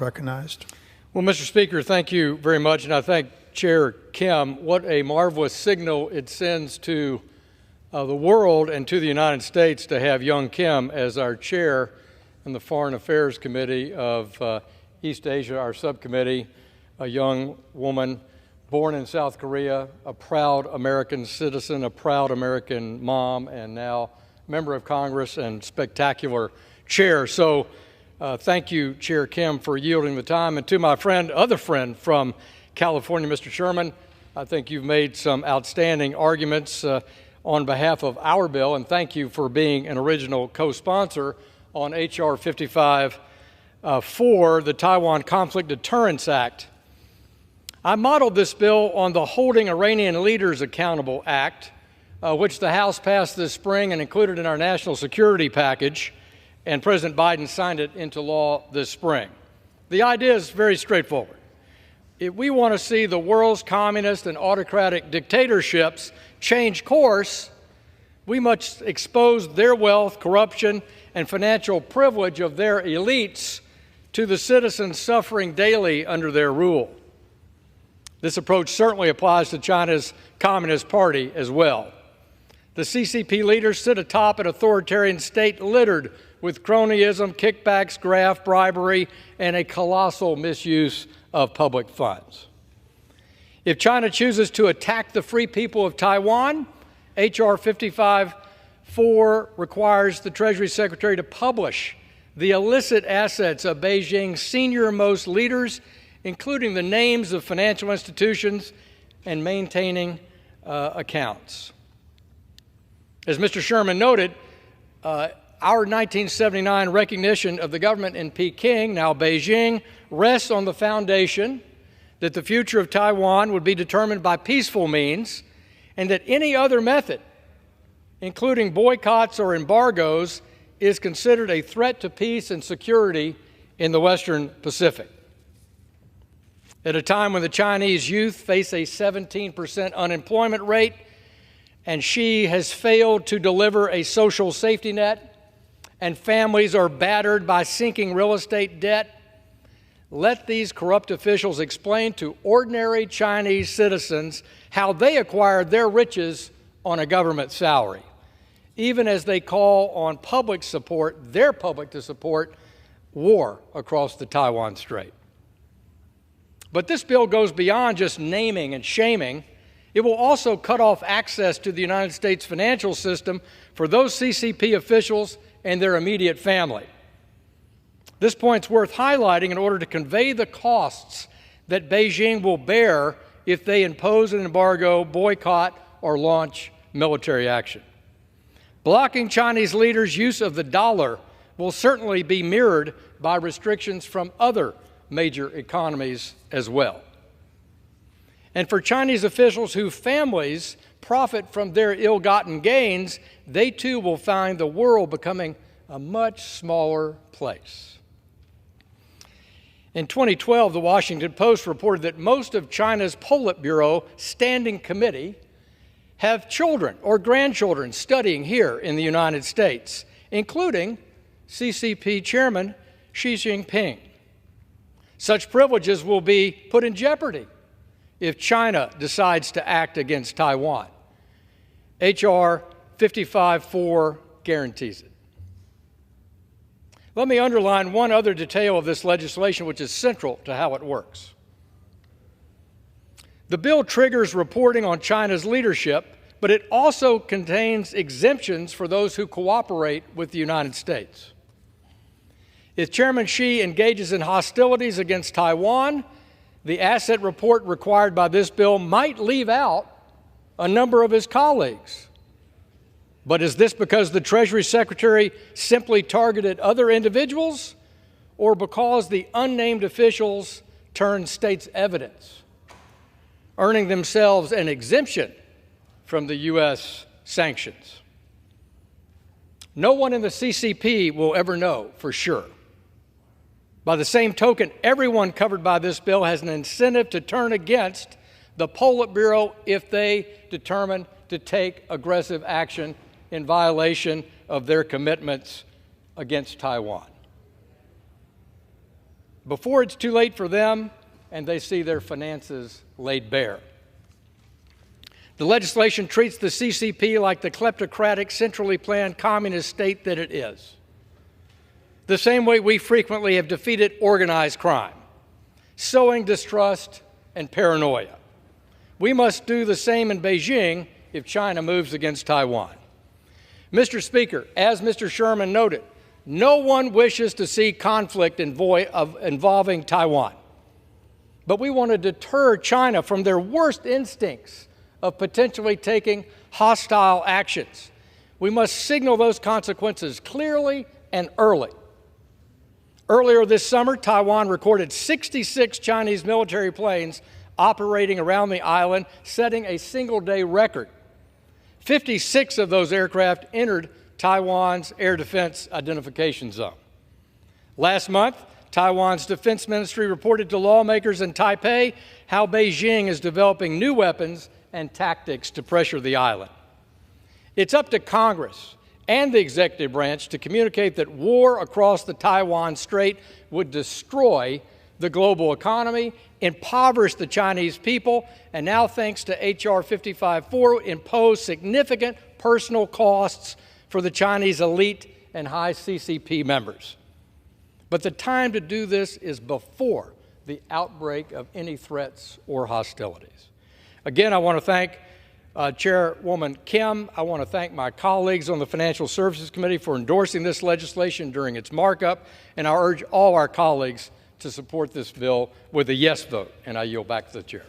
Recognized. Well, Mr. Speaker, thank you very much, and I thank Chair Kim. What a marvelous signal it sends to the world and to the United States to have young Kim as our chair in the Foreign Affairs Committee of East Asia, our subcommittee, a young woman born in South Korea, a proud American citizen, a proud American mom, and now member of Congress and spectacular chair. So thank you, Chair Kim, for yielding the time. And to my other friend from California, Mr. Sherman, I think you've made some outstanding arguments on behalf of our bill, and thank you for being an original co-sponsor on H.R. 55 for the Taiwan Conflict Deterrence Act. I modeled this bill on the Holding Iranian Leaders Accountable Act, which the House passed this spring and included in our national security package, and President Biden signed it into law this spring. The idea is very straightforward. If we want to see the world's communist and autocratic dictatorships change course, we must expose their wealth, corruption, and financial privilege of their elites to the citizens suffering daily under their rule. This approach certainly applies to China's Communist Party as well. The CCP leaders sit atop an authoritarian state littered with cronyism, kickbacks, graft, bribery, and a colossal misuse of public funds. If China chooses to attack the free people of Taiwan, H.R. 55-4 requires the Treasury Secretary to publish the illicit assets of Beijing's senior-most leaders, including the names of financial institutions and maintaining accounts. As Mr. Sherman noted, our 1979 recognition of the government in Peking, now Beijing, rests on the foundation that the future of Taiwan would be determined by peaceful means, and that any other method, including boycotts or embargoes, is considered a threat to peace and security in the Western Pacific. At a time when the Chinese youth face a 17% unemployment rate, and Xi has failed to deliver a social safety net, and families are battered by sinking real estate debt, let these corrupt officials explain to ordinary Chinese citizens how they acquired their riches on a government salary, even as they call on their public to support war across the Taiwan Strait. But this bill goes beyond just naming and shaming. It will also cut off access to the United States financial system for those CCP officials and their immediate family. This point's worth highlighting in order to convey the costs that Beijing will bear if they impose an embargo, boycott, or launch military action. Blocking Chinese leaders' use of the dollar will certainly be mirrored by restrictions from other major economies as well. And for Chinese officials whose families profit from their ill-gotten gains, they too will find the world becoming a much smaller place. In 2012, the Washington Post reported that most of China's Politburo Standing Committee have children or grandchildren studying here in the United States, including CCP Chairman Xi Jinping. Such privileges will be put in jeopardy if China decides to act against Taiwan. H.R. 55-4 guarantees it. Let me underline one other detail of this legislation which is central to how it works. The bill triggers reporting on China's leadership, but it also contains exemptions for those who cooperate with the United States. If Chairman Xi engages in hostilities against Taiwan, the asset report required by this bill might leave out a number of his colleagues. But is this because the Treasury Secretary simply targeted other individuals, or because the unnamed officials turned state's evidence, earning themselves an exemption from the U.S. sanctions? No one in the CCP will ever know for sure. By the same token, everyone covered by this bill has an incentive to turn against the Politburo if they determine to take aggressive action in violation of their commitments against Taiwan. before it's too late for them and they see their finances laid bare. The legislation treats the CCP like the kleptocratic, centrally planned communist state that it is. The same way we frequently have defeated organized crime, sowing distrust and paranoia. We must do the same in Beijing if China moves against Taiwan. Mr. Speaker, as Mr. Sherman noted, no one wishes to see conflict involving Taiwan. But we want to deter China from their worst instincts of potentially taking hostile actions. We must signal those consequences clearly and early. Earlier this summer, Taiwan recorded 66 Chinese military planes operating around the island, setting a single-day record. 56 of those aircraft entered Taiwan's air defense identification zone. Last month, Taiwan's defense ministry reported to lawmakers in Taipei how Beijing is developing new weapons and tactics to pressure the island. It's up to Congress and the executive branch to communicate that war across the Taiwan Strait would destroy the global economy, impoverish the Chinese people, and now, thanks to H.R. 55-4, impose significant personal costs for the Chinese elite and high CCP members. But the time to do this is before the outbreak of any threats or hostilities. Again, I want to thank Chairwoman Kim. I want to thank my colleagues on the Financial Services Committee for endorsing this legislation during its markup, and I urge all our colleagues to support this bill with a yes vote, and I yield back to the chair.